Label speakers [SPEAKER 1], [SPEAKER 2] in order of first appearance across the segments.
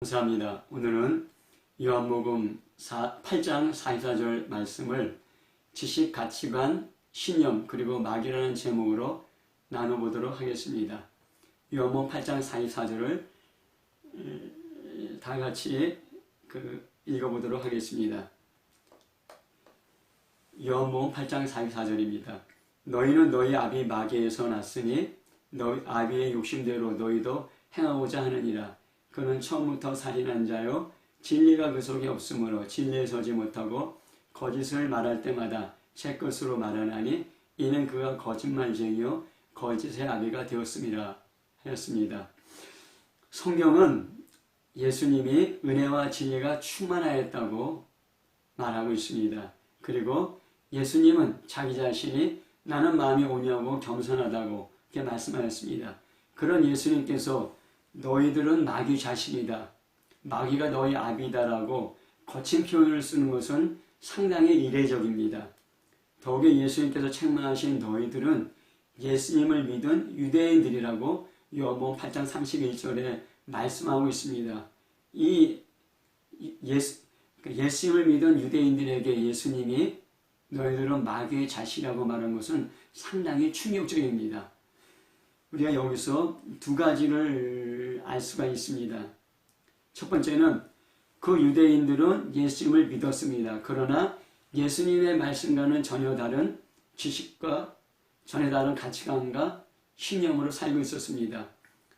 [SPEAKER 1] 감사합니다. 오늘은 요한복음 8장 44절 말씀을 지식, 가치관, 신념 그리고 마귀라는 제목으로 나눠보도록 하겠습니다. 요한복음 8장 44절을 다 같이 읽어보도록 하겠습니다. 요한복음 8장 44절입니다. 너희는 너희 아비 마귀에서 났으니 너희 아비의 욕심대로 너희도 행하고자 하느니라. 그는 처음부터 살인한 자요 진리가 그 속에 없으므로 진리에 서지 못하고 거짓을 말할 때마다 제 것으로 말하나니 이는 그가 거짓말쟁이요 거짓의 아비가 되었음이라 하였습니다. 성경은 예수님이 은혜와 진리가 충만하였다고 말하고 있습니다. 그리고 예수님은 자기 자신이 나는 마음이 온유하고 겸손하다고 이렇게 말씀하였습니다. 그런 예수님께서 너희들은 마귀 자식이다, 마귀가 너희 아비다라고 거친 표현을 쓰는 것은 상당히 이례적입니다. 더욱이 예수님께서 책망하신 너희들은 예수님을 믿은 유대인들이라고 요한복음 8장 31절에 말씀하고 있습니다. 예수님을 믿은 유대인들에게 예수님이 너희들은 마귀의 자식이라고 말한 것은 상당히 충격적입니다. 우리가 여기서 두 가지를 알 수가 있습니다. 첫 번째는 그 유대인들은 예수님을 믿었습니다. 그러나 예수님의 말씀과는 전혀 다른 지식과 전혀 다른 가치관과 신념으로 살고 있었습니다.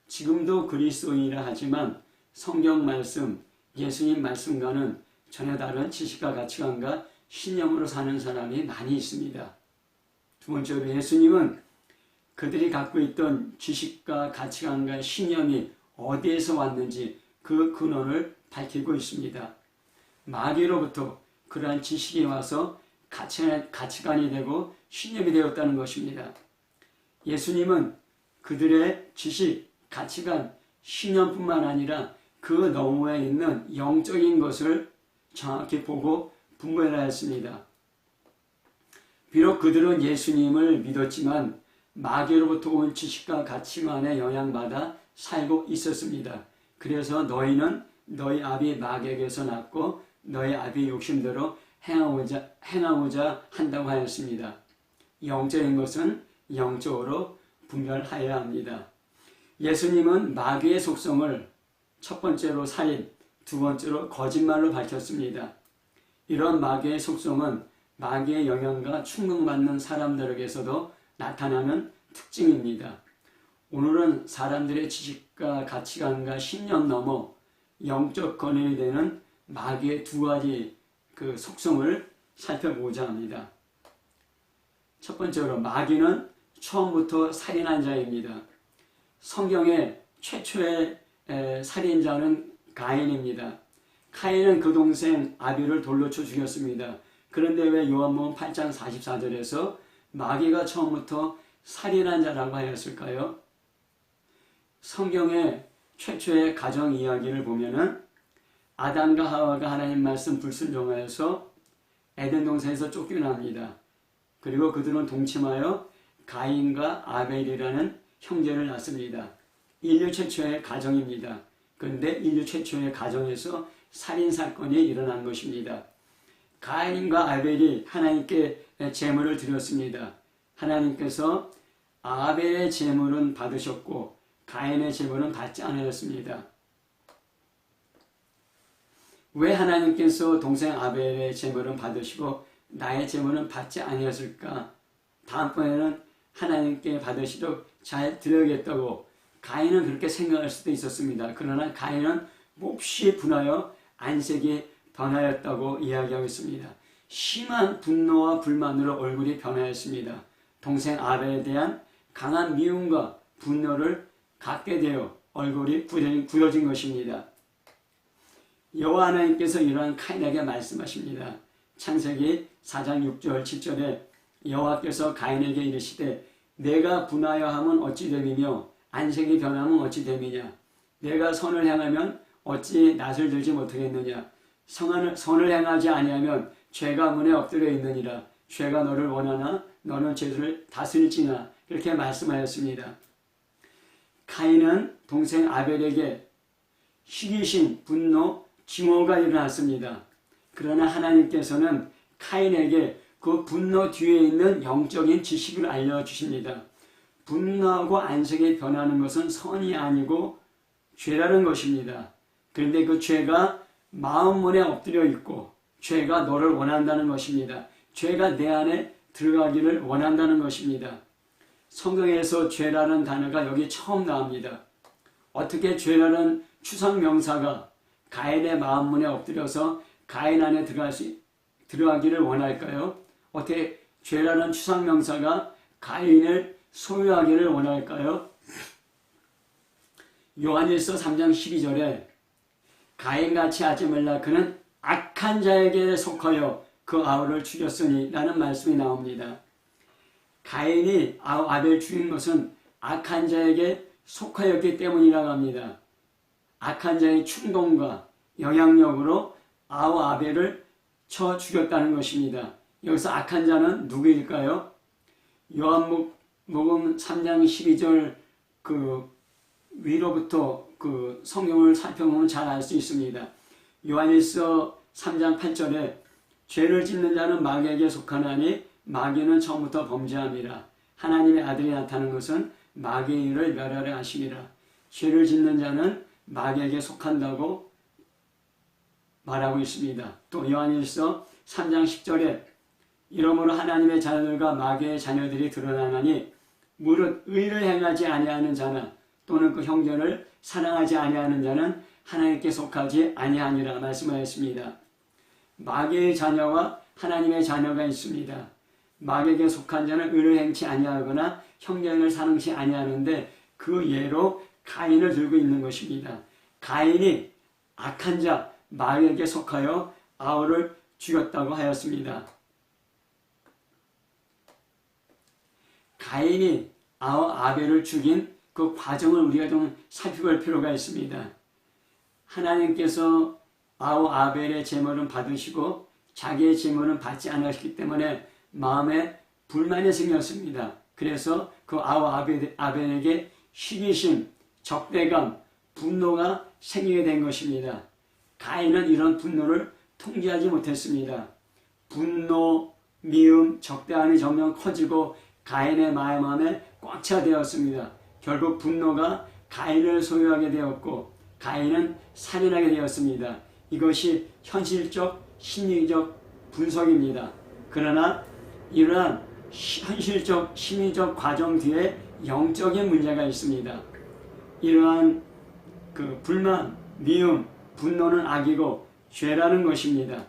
[SPEAKER 1] 지금도 그리스도인이라 하지만 성경 말씀, 예수님 말씀과는 전혀 다른 지식과 가치관과 신념으로 사는 사람이 많이 있습니다. 두 번째로 예수님은 그들이 갖고 있던 지식과 가치관과 신념이 어디에서 왔는지 그 근원을 밝히고 있습니다. 마귀로부터 그러한 지식이 와서 가치관이 되고 신념이 되었다는 것입니다. 예수님은 그들의 지식, 가치관, 신념뿐만 아니라 그 너머에 있는 영적인 것을 정확히 보고 분별하였습니다. 비록 그들은 예수님을 믿었지만 마귀로부터 온 지식과 가치관에 영향받아 살고 있었습니다. 그래서 너희는 너희 아비 마귀에게서 났고 너희 아비 욕심대로 행하고자 한다고 하였습니다. 영적인 것은 영적으로 분별하여야 합니다. 예수님은 마귀의 속성을 첫 번째로 살인, 두 번째로 거짓말로 밝혔습니다. 이런 마귀의 속성은 마귀의 영향과 충동받는 사람들에게서도 나타나는 특징입니다. 오늘은 사람들의 지식과 가치관과 신념 넘어 영적 근원이 되는 마귀의 두 가지 그 속성을 살펴보고자 합니다. 첫 번째로 마귀는 처음부터 살인한 자입니다. 성경의 최초의 살인자는 가인입니다. 가인은 그 동생 아벨을 돌로 쳐 죽였습니다. 그런데 왜 요한복음 8장 44절에서 마귀가 처음부터 살인한 자라고 하였을까요? 성경의 최초의 가정 이야기를 보면은 아담과 하와가 하나님 말씀 불순종하여서 에덴 동산에서 쫓겨납니다. 그리고 그들은 동침하여 가인과 아벨이라는 형제를 낳습니다. 인류 최초의 가정입니다. 그런데 인류 최초의 가정에서 살인사건이 일어난 것입니다. 가인과 아벨이 하나님께 제물을 드렸습니다. 하나님께서 아벨의 제물은 받으셨고 가인의 제물은 받지 않으셨습니다. 왜 하나님께서 동생 아벨의 제물은 받으시고 나의 제물은 받지 아니었을까? 다음번에는 하나님께 받으시도록 잘 드려야겠다고 가인은 그렇게 생각할 수도 있었습니다. 그러나 가인은 몹시 분하여 안색이 변하였다고 이야기하고 있습니다. 심한 분노와 불만으로 얼굴이 변하였습니다. 동생 아벨에 대한 강한 미움과 분노를 갖게 되어 얼굴이 굳어진 것입니다. 여호와 하나님께서 이러한 가인에게 말씀하십니다. 창세기 4장 6절 7절에 여호와께서 가인에게 이르시되 내가 분하여 함은 어찌 됨이며 안색이 변하면 어찌 됨이냐. 내가 선을 행하면 어찌 낯을 들지 못하겠느냐. 선을 행하지 아니하면 죄가 문에 엎드려 있느니라. 죄가 너를 원하나 너는 죄를 다스릴지나. 이렇게 말씀하였습니다. 가인은 동생 아벨에게 시기심, 분노, 증오가 일어났습니다. 그러나 하나님께서는 카인에게 그 분노 뒤에 있는 영적인 지식을 알려주십니다. 분노하고 안색이 변하는 것은 선이 아니고 죄라는 것입니다. 그런데 그 죄가 마음문에 엎드려 있고 죄가 너를 원한다는 것입니다. 죄가 내 안에 들어가기를 원한다는 것입니다. 성경에서 죄라는 단어가 여기 처음 나옵니다. 어떻게 죄라는 추상명사가 가인의 마음문에 엎드려서 가인 안에 들어가기를 원할까요? 어떻게 죄라는 추상명사가 가인을 소유하기를 원할까요? 요한일서 3장 12절에 가인같이 하지 말라 그는 악한 자에게 속하여 그 아우를 죽였으니 라는 말씀이 나옵니다. 가인이 아벨 죽인 것은 악한 자에게 속하였기 때문이라고 합니다. 악한 자의 충동과 영향력으로 아벨을 쳐 죽였다는 것입니다. 여기서 악한 자는 누구일까요? 요한복음 3장 12절 위로부터 성경을 살펴보면 잘 알 수 있습니다. 요한일서 3장 8절에 죄를 짓는 자는 마귀에게 속하나니 마귀는 처음부터 범죄함이라. 하나님의 아들이 나타난 것은 마귀의 일을 멸하려 하심이라. 죄를 짓는 자는 마귀에게 속한다고 말하고 있습니다. 또 요한일서 3장 10절에 이러므로 하나님의 자녀들과 마귀의 자녀들이 드러나나니 무릇 의를 행하지 아니하는 자나 또는 그 형제를 사랑하지 아니하는 자는 하나님께 속하지 아니하니라 말씀하였습니다. 마귀의 자녀와 하나님의 자녀가 있습니다. 마귀에게 속한 자는 의를 행치 아니하거나 형제를 사랑치 아니하는데 그 예로 가인을 들고 있는 것입니다. 가인이 악한 자 마귀에게 속하여 아우를 죽였다고 하였습니다. 가인이 아벨을 죽인 그 과정을 우리가 좀 살펴볼 필요가 있습니다. 하나님께서 아벨의 제물은 받으시고 자기의 제물은 받지 않으셨기 때문에 마음에 불만이 생겼습니다. 그래서 그 아벨에게 시기심, 적대감, 분노가 생기게 된 것입니다. 가인은 이런 분노를 통제하지 못했습니다. 분노, 미움, 적대함이 점점 커지고 가인의 마음에 꽉 차 되었습니다. 결국 분노가 가인을 소유하게 되었고 가인은 살인하게 되었습니다. 이것이 현실적, 심리적 분석입니다. 그러나 이러한 현실적, 심리적 과정 뒤에 영적인 문제가 있습니다. 이러한 불만, 미움, 분노는 악이고 죄라는 것입니다.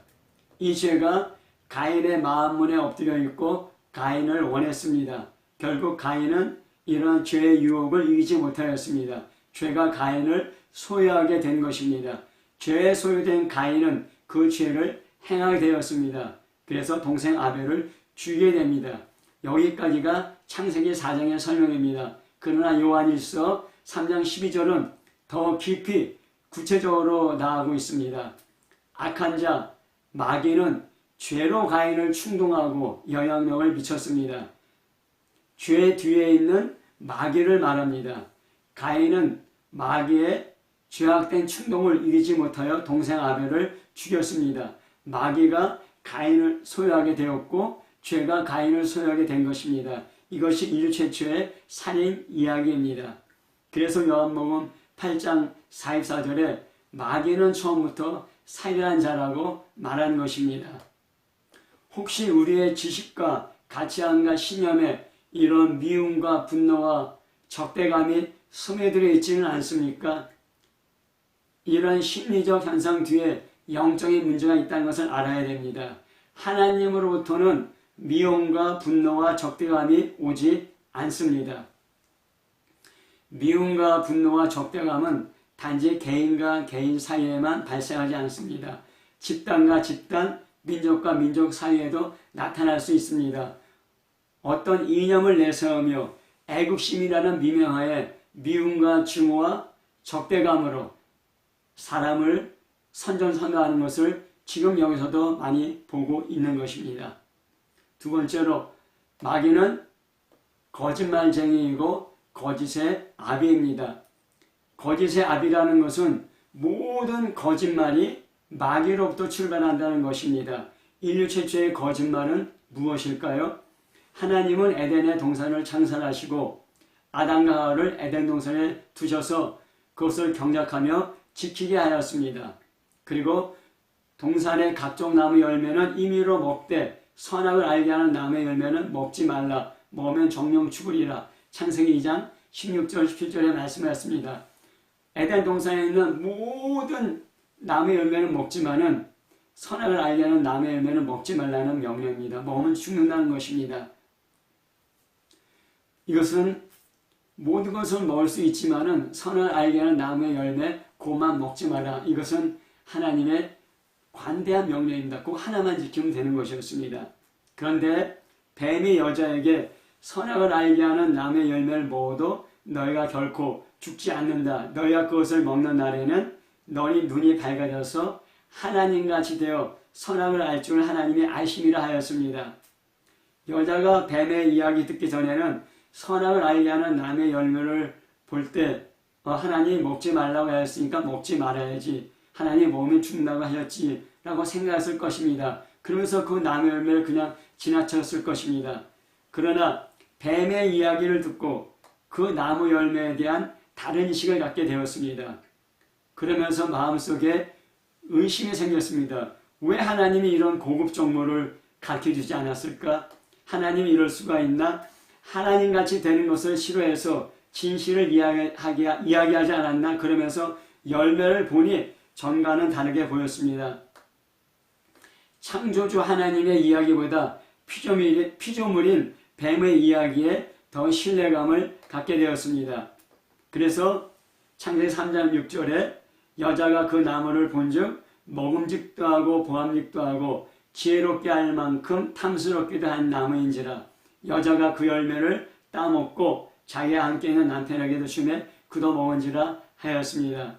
[SPEAKER 1] 이 죄가 가인의 마음문에 엎드려 있고 가인을 원했습니다. 결국 가인은 이러한 죄의 유혹을 이기지 못하였습니다. 죄가 가인을 소유하게 된 것입니다. 죄에 소유된 가인은 그 죄를 행하게 되었습니다. 그래서 동생 아벨을 죽이게 됩니다. 여기까지가 창세기 4장의 설명입니다. 그러나 요한일서 3장 12절은 더 깊이 구체적으로 나아가고 있습니다. 악한 자 마귀는 죄로 가인을 충동하고 영향력을 미쳤습니다. 죄 뒤에 있는 마귀를 말합니다. 가인은 마귀의 죄악된 충동을 이기지 못하여 동생 아벨을 죽였습니다. 마귀가 가인을 소유하게 되었고 죄가 가인을 소유하게 된 것입니다. 이것이 인류 최초의 살인 이야기입니다. 그래서 요한복음 8장 44절에 마귀는 처음부터 살인한 자라고 말한 것입니다. 혹시 우리의 지식과 가치관과 신념에 이런 미움과 분노와 적대감이 스며들어 있지는 않습니까? 이런 심리적 현상 뒤에 영적인 문제가 있다는 것을 알아야 됩니다. 하나님으로부터는 미움과 분노와 적대감이 오지 않습니다. 미움과 분노와 적대감은 단지 개인과 개인 사이에만 발생하지 않습니다. 집단과 집단, 민족과 민족 사이에도 나타날 수 있습니다. 어떤 이념을 내세우며 애국심이라는 미명하에 미움과 증오와 적대감으로 사람을 선전선동하는 것을 지금 여기서도 많이 보고 있는 것입니다. 두 번째로 마귀는 거짓말쟁이이고 거짓의 아비입니다. 거짓의 아비라는 것은 모든 거짓말이 마귀로부터 출발한다는 것입니다. 인류 최초의 거짓말은 무엇일까요? 하나님은 에덴의 동산을 창설하시고 아담과 하와를 에덴 동산에 두셔서 그것을 경작하며 지키게 하였습니다. 그리고 동산의 각종 나무 열매는 임의로 먹되 선악을 알게 하는 나무의 열매는 먹지 말라. 먹으면 정령 죽으리라. 창세기 2장 16절 17절에 말씀하였습니다. 에덴 동산에 있는 모든 나무의 열매는 먹지만은 선악을 알게 하는 나무의 열매는 먹지 말라는 명령입니다. 먹으면 죽는다는 것입니다. 이것은 모든 것을 먹을 수 있지만은 선을 알게 하는 나무의 열매 그것만 먹지 마라. 이것은 하나님의 관대한 명령입니다. 꼭 하나만 지키면 되는 것이었습니다. 그런데 뱀이 여자에게 선악을 알게 하는 나무의 열매를 먹어도 너희가 결코 죽지 않는다. 너희가 그것을 먹는 날에는 너희 눈이 밝아져서 하나님같이 되어 선악을 알 줄 하나님이 아심이라 하였습니다. 여자가 뱀의 이야기 듣기 전에는 선악을 알게 하는 나무의 열매를 볼 때 하나님이 먹지 말라고 하였으니까 먹지 말아야지. 하나님이 먹으면 죽는다고 하였지 라고 생각했을 것입니다. 그러면서 그 나무의 열매를 그냥 지나쳤을 것입니다. 그러나 뱀의 이야기를 듣고 그 나무 열매에 대한 다른 인식을 갖게 되었습니다. 그러면서 마음속에 의심이 생겼습니다. 왜 하나님이 이런 고급 정보를 가르쳐주지 않았을까? 하나님이 이럴 수가 있나? 하나님같이 되는 것을 싫어해서 진실을 이야기하지 않았나? 그러면서 열매를 보니 전과는 다르게 보였습니다. 창조주 하나님의 이야기보다 피조물인 뱀의 이야기에 더 신뢰감을 갖게 되었습니다. 그래서 창세기 3장 6절에 여자가 그 나무를 본즉 먹음직도 하고 보암직도 하고 지혜롭게 할 만큼 탐스럽기도 한 나무인지라. 여자가 그 열매를 따먹고 자기와 함께 있는 남편에게도 주매 그도 먹은지라 하였습니다.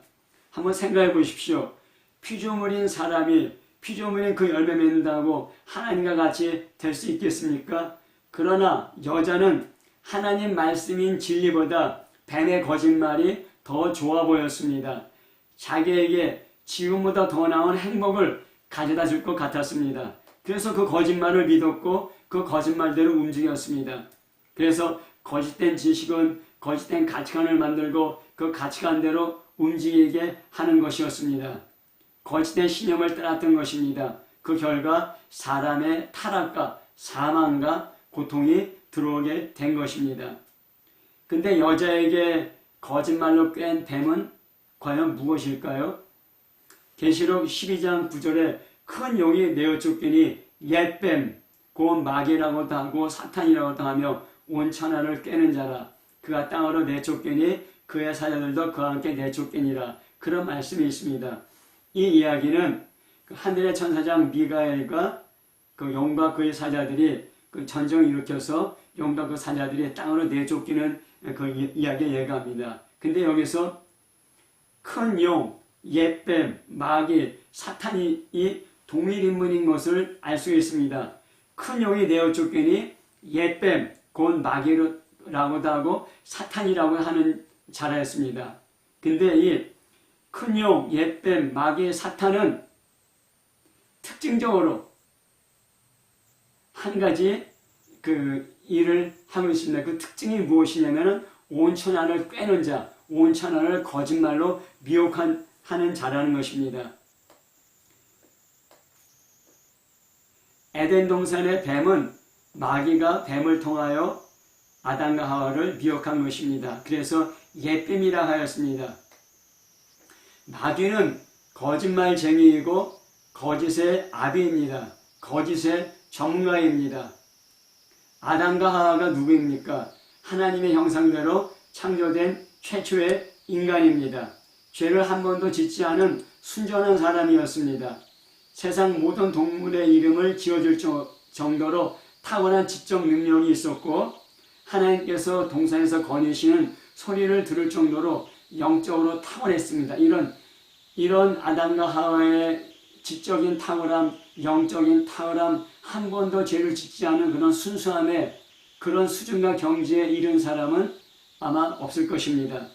[SPEAKER 1] 한번 생각해 보십시오. 피조물인 사람이 피조물인 그 열매 맺는다고 하나님과 같이 될 수 있겠습니까? 그러나 여자는 하나님 말씀인 진리보다 뱀의 거짓말이 더 좋아 보였습니다. 자기에게 지금보다 더 나은 행복을 가져다 줄 것 같았습니다. 그래서 그 거짓말을 믿었고 그 거짓말대로 움직였습니다. 그래서 거짓된 지식은 거짓된 가치관을 만들고 그 가치관대로 움직이게 하는 것이었습니다. 거짓된 신념을 따랐던 것입니다. 그 결과 사람의 타락과 사망과 고통이 들어오게 된 것입니다. 근데 여자에게 거짓말로 깬 뱀은 과연 무엇일까요? 계시록 12장 9절에 큰 용이 내어 쫓기니 옛뱀 곧 마귀라고도 하고 사탄이라고도 하며 온 천하를 꿰는 자라. 그가 땅으로 내쫓기니 그의 사자들도 그와 함께 내쫓기니라. 그런 말씀이 있습니다. 이 이야기는 하늘의 천사장 미가엘과 그 용과 그의 사자들이 그 전쟁을 일으켜서 용과 그 사자들이 땅으로 내쫓기는 그 이야기에 예가합니다. 근데 여기서 큰 용, 옛뱀, 마귀, 사탄이 동일 인물인 것을 알 수 있습니다. 큰 용이 내어 쫓기니 옛뱀, 곧 마귀라고도 하고 사탄이라고 하는 자라였습니다. 근데 이 큰 용, 옛뱀, 마귀, 사탄은 특징적으로 한 가지 그 일을 하고 있습니다. 그 특징이 무엇이냐면은 온 천하를 꿰는 자, 온 천하를 거짓말로 미혹하는 자라는 것입니다. 에덴 동산의 뱀은 마귀가 뱀을 통하여 아담과 하와를 미혹한 것입니다. 그래서 옛뱀이라 하였습니다. 마귀는 거짓말쟁이이고 거짓의 아비입니다. 거짓의 전문가입니다. 아담과 하와가 누구입니까? 하나님의 형상대로 창조된 최초의 인간입니다. 죄를 한 번도 짓지 않은 순전한 사람이었습니다. 세상 모든 동물의 이름을 지어줄 정도로 탁월한 지적 능력이 있었고 하나님께서 동산에서 거니시는 소리를 들을 정도로 영적으로 탁월했습니다. 이런 아담과 하와의 지적인 탁월함, 영적인 탁월함, 한 번도 죄를 짓지 않은 그런 순수함에 그런 수준과 경지에 이른 사람은 아마 없을 것입니다.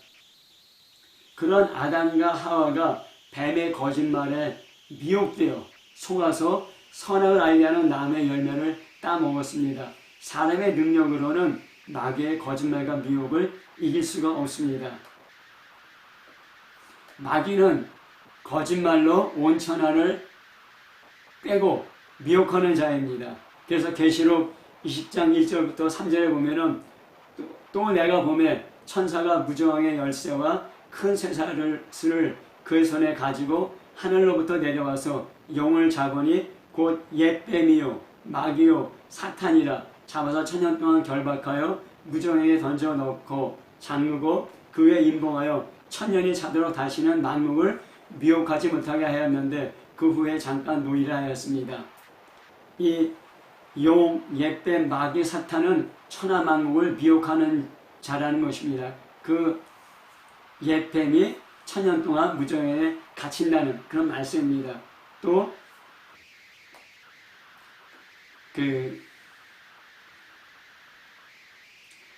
[SPEAKER 1] 그런 아담과 하와가 뱀의 거짓말에 미혹되어 속아서 선악을 알게 하는 나무의 열매를 따먹었습니다. 사람의 능력으로는 마귀의 거짓말과 미혹을 이길 수가 없습니다. 마귀는 거짓말로 온 천하를 빼고 미혹하는 자입니다. 그래서 계시록 20장 1절부터 3절에 보면은 또 내가 보매 천사가 무저왕의 열쇠와 큰 쇠사슬을 그의 손에 가지고 하늘로부터 내려와서 용을 잡으니 곧 옛뱀이요 마귀요 사탄이라 잡아서 천년 동안 결박하여 무저왕에게 던져 넣고 잠그고 그에 임봉하여 천년이 차도록 다시는 만국을 미혹하지 못하게 하였는데 그 후에 잠깐 노이라 하였습니다. 이 용, 옛뱀, 마귀, 사탄은 천하 만국을 미혹하는 자라는 것입니다. 그 옛뱀이 천년 동안 무저왕에 갇힌다는 그런 말씀입니다. 또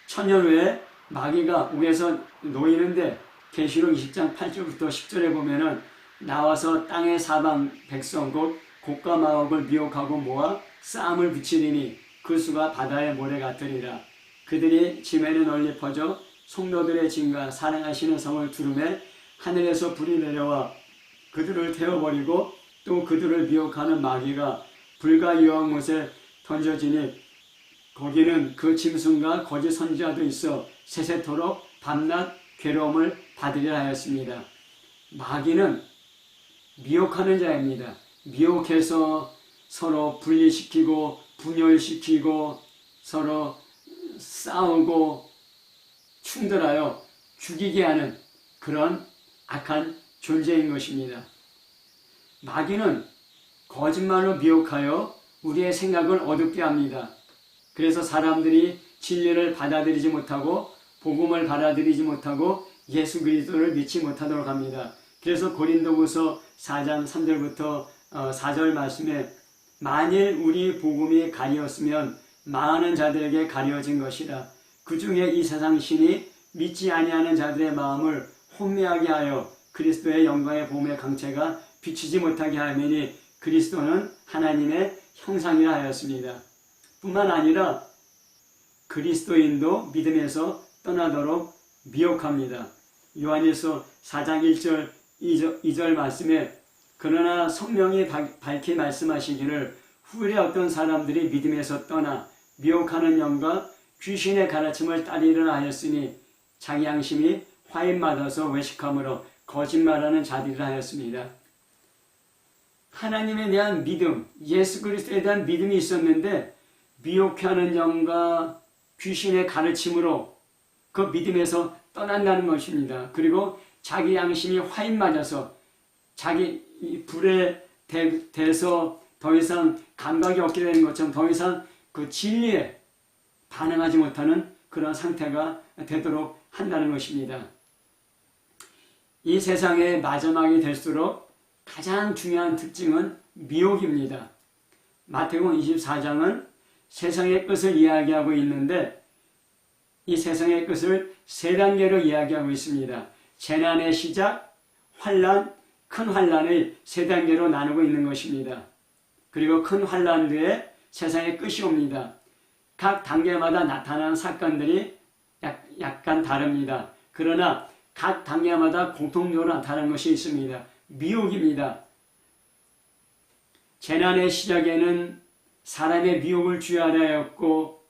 [SPEAKER 1] 천년 후에 마귀가 옥에서 놓이는데 계시록 20장 8절부터 10절에 보면은 나와서 땅의 사방 백성 곧 곡과 마옥을 미혹하고 모아 싸움을 붙이리니 그 수가 바다의 모래 같으리라. 그들이 짐에는 널리 퍼져 성도들의 짐과 사랑하시는 성을 두름에 하늘에서 불이 내려와 그들을 태워버리고 또 그들을 미혹하는 마귀가 불과 유황 못에 던져지니 거기는 그 짐승과 거짓 선지자도 있어 세세토록 밤낮 괴로움을 받으려 하였습니다. 마귀는 미혹하는 자입니다. 미혹해서 서로 분리시키고 분열시키고 서로 싸우고 충돌하여 죽이게 하는 그런 악한 존재인 것입니다. 마귀는 거짓말로 미혹하여 우리의 생각을 어둡게 합니다. 그래서 사람들이 진리를 받아들이지 못하고 복음을 받아들이지 못하고 예수 그리스도를 믿지 못하도록 합니다. 그래서 고린도후서 4장 3절부터 4절 말씀에 만일 우리 복음이 가리었으면 많은 자들에게 가려진 것이라. 그 중에 이 세상 신이 믿지 아니하는 자들의 마음을 혼미하게 하여 그리스도의 영광의 복음의 강체가 비치지 못하게 하매니 그리스도는 하나님의 형상이라 하였습니다. 뿐만 아니라 그리스도인도 믿음에서 떠나도록 미혹합니다. 요한일서 4장 1절 2절 말씀에 그러나 성령이 밝히 말씀하시기를 후일에 어떤 사람들이 믿음에서 떠나 미혹하는 영과 귀신의 가르침을 따르리라 하였으니 자기 양심이 화인받아서 외식함으로 거짓말하는 자들이라 하였습니다. 하나님에 대한 믿음, 예수 그리스도에 대한 믿음이 있었는데 미혹하는 영과 귀신의 가르침으로 그 믿음에서 떠난다는 것입니다. 그리고 자기 양심이 화인 맞아서 자기 불에 대서 더 이상 감각이 없게 되는 것처럼 더 이상 그 진리에 반응하지 못하는 그런 상태가 되도록 한다는 것입니다. 이 세상의 마지막이 될수록 가장 중요한 특징은 미혹입니다. 마태복음 24장은 세상의 끝을 이야기하고 있는데 이 세상의 끝을 세 단계로 이야기하고 있습니다. 재난의 시작, 환난, 큰 환난을 세 단계로 나누고 있는 것입니다. 그리고 큰 환난 뒤에 세상의 끝이 옵니다. 각 단계마다 나타나는 사건들이 약간 다릅니다. 그러나 각 단계마다 공통적으로 나타나는 것이 있습니다. 미혹입니다. 재난의 시작에는 사람의 미혹을 주의하려 하였고,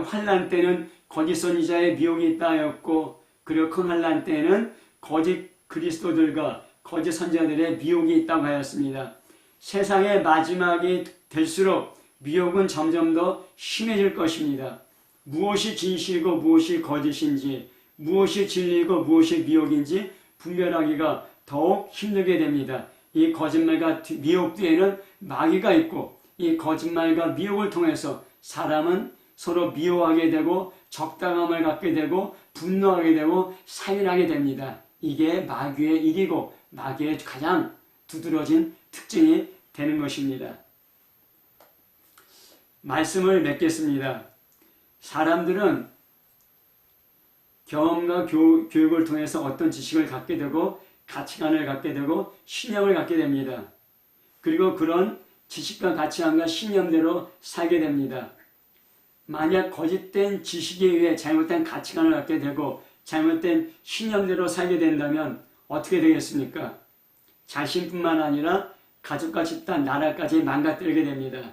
[SPEAKER 1] 환난 때는 거짓 선지자의 미혹이 있다 하였고, 그리고 큰 환난 때는 거짓 그리스도들과 거짓 선지자들의 미혹이 있다고 하였습니다. 세상의 마지막이 될수록 미혹은 점점 더 심해질 것입니다. 무엇이 진실이고 무엇이 거짓인지, 무엇이 진리이고 무엇이 미혹인지 분별하기가 더욱 힘들게 됩니다. 이 거짓말과 미혹 뒤에는 마귀가 있고, 이 거짓말과 미혹을 통해서 사람은 서로 미워하게 되고 적당함을 갖게 되고 분노하게 되고 살인하게 됩니다. 이게 마귀의 일이고 마귀의 가장 두드러진 특징이 되는 것입니다. 말씀을 맺겠습니다. 사람들은 경험과 교육을 통해서 어떤 지식을 갖게 되고 가치관을 갖게 되고 신념을 갖게 됩니다. 그리고 그런 지식과 가치관과 신념대로 살게 됩니다. 만약 거짓된 지식에 의해 잘못된 가치관을 갖게 되고 잘못된 신념대로 살게 된다면 어떻게 되겠습니까? 자신뿐만 아니라 가족과 집단, 나라까지 망가뜨리게 됩니다.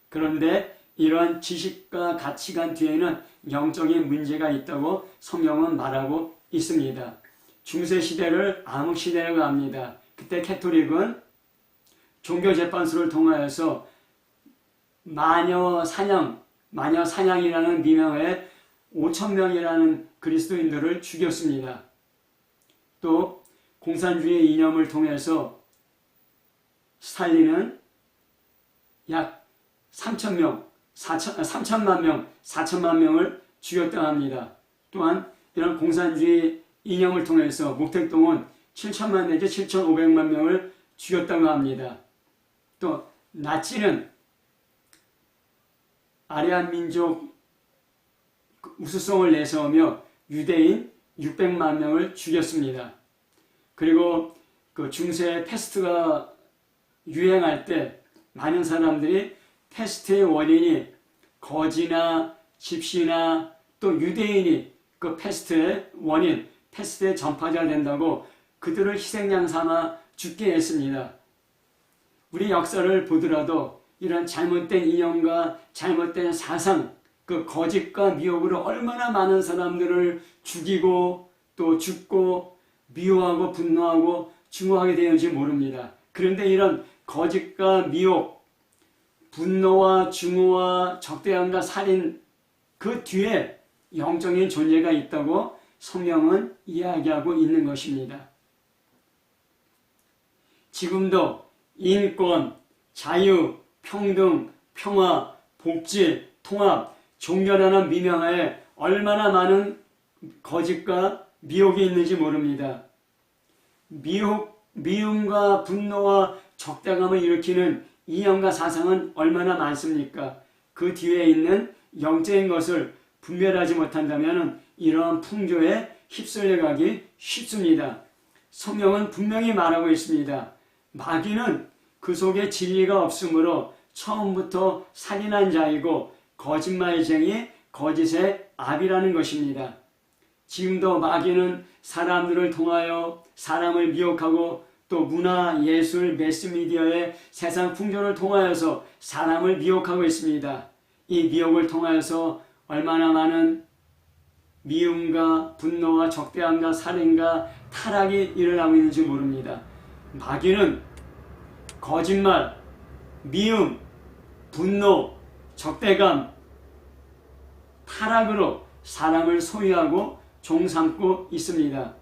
[SPEAKER 1] 그런데 이러한 지식과 가치관 뒤에는 영적인 문제가 있다고 성경은 말하고 있습니다. 중세시대를 암흑시대라고 합니다. 그때 캐토릭은 종교재판소를 통하여서 마녀 사냥이라는 미명에 5,000명이라는 그리스도인들을 죽였습니다. 또 공산주의 이념을 통해서 스탈린은 약 3천만 명을 죽였다고 합니다. 또한 이런 공산주의 이념을 통해서 목택동은 7천만 내지 7,500만 명을 죽였다고 합니다. 또 나치는 아리안 민족 우수성을 내세우며 유대인 600만 명을 죽였습니다. 그리고 그 중세 패스트가 유행할 때 많은 사람들이 패스트의 원인이 거지나 집시나 또 유대인이 그 패스트의 원인, 패스트의 전파자가 된다고 그들을 희생양 삼아 죽게 했습니다. 우리 역사를 보더라도 이런 잘못된 이념과 잘못된 사상, 그 거짓과 미혹으로 얼마나 많은 사람들을 죽이고 또 죽고 미워하고 분노하고 증오하게 되는지 모릅니다. 그런데 이런 거짓과 미혹, 분노와 증오와 적대함과 살인 그 뒤에 영적인 존재가 있다고 성경은 이야기하고 있는 것입니다. 지금도 인권, 자유, 평등, 평화, 복지, 통합, 종교라는 미명하에 얼마나 많은 거짓과 미혹이 있는지 모릅니다. 미움과 분노와 적대감을 일으키는 이념과 사상은 얼마나 많습니까? 그 뒤에 있는 영적인 것을 분별하지 못한다면 이러한 풍조에 휩쓸려가기 쉽습니다. 성경은 분명히 말하고 있습니다. 마귀는 그 속에 진리가 없으므로 처음부터 살인한 자이고 거짓말쟁이, 거짓의 압이라는 것입니다. 지금도 마귀는 사람들을 통하여 사람을 미혹하고 또 문화, 예술, 매스미디어의 세상 풍조를 통하여서 사람을 미혹하고 있습니다. 이 미혹을 통하여서 얼마나 많은 미움과 분노와 적대함과 살인과 타락이 일어나고 있는지 모릅니다. 마귀는 거짓말, 미움, 분노, 적대감, 타락으로 사람을 소유하고 종삼고 있습니다.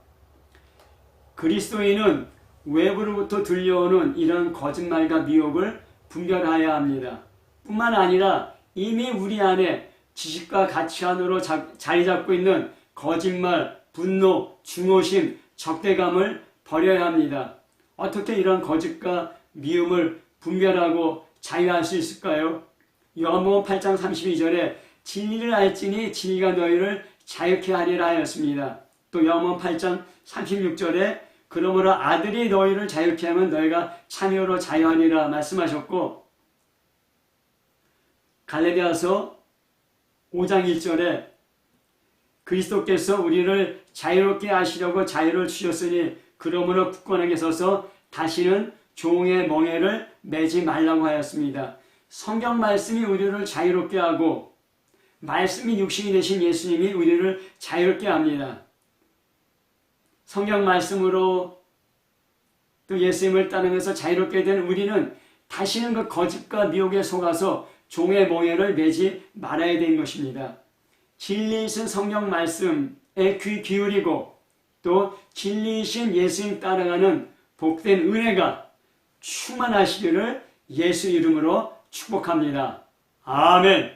[SPEAKER 1] 그리스도인은 외부로부터 들려오는 이런 거짓말과 미혹을 분별해야 합니다. 뿐만 아니라 이미 우리 안에 지식과 가치관으로 자리 잡고 있는 거짓말, 분노, 증오심, 적대감을 버려야 합니다. 어떻게 이런 거짓과 미움을 분별하고 자유할 수 있을까요? 요한복음 8장 32절에 진리를 알지니 진리가 너희를 자유케 하리라 하였습니다. 또 요한복음 8장 36절에 그러므로 아들이 너희를 자유케 하면 너희가 참여로 자유하리라 말씀하셨고, 갈라디아서 5장 1절에 그리스도께서 우리를 자유롭게 하시려고 자유를 주셨으니 그러므로 굳건하게 서서 다시는 종의 멍에를 매지 말라고 하였습니다. 성경 말씀이 우리를 자유롭게 하고 말씀이 육신이 되신 예수님이 우리를 자유롭게 합니다. 성경 말씀으로 또 예수님을 따르면서 자유롭게 된 우리는 다시는 그 거짓과 미혹에 속아서 종의 멍에를 매지 말아야 되는 것입니다. 진리이신 성경 말씀에 귀 기울이고 또 진리이신 예수님 따라가는 복된 은혜가 충만하시기를 예수 이름으로 축복합니다. 아멘.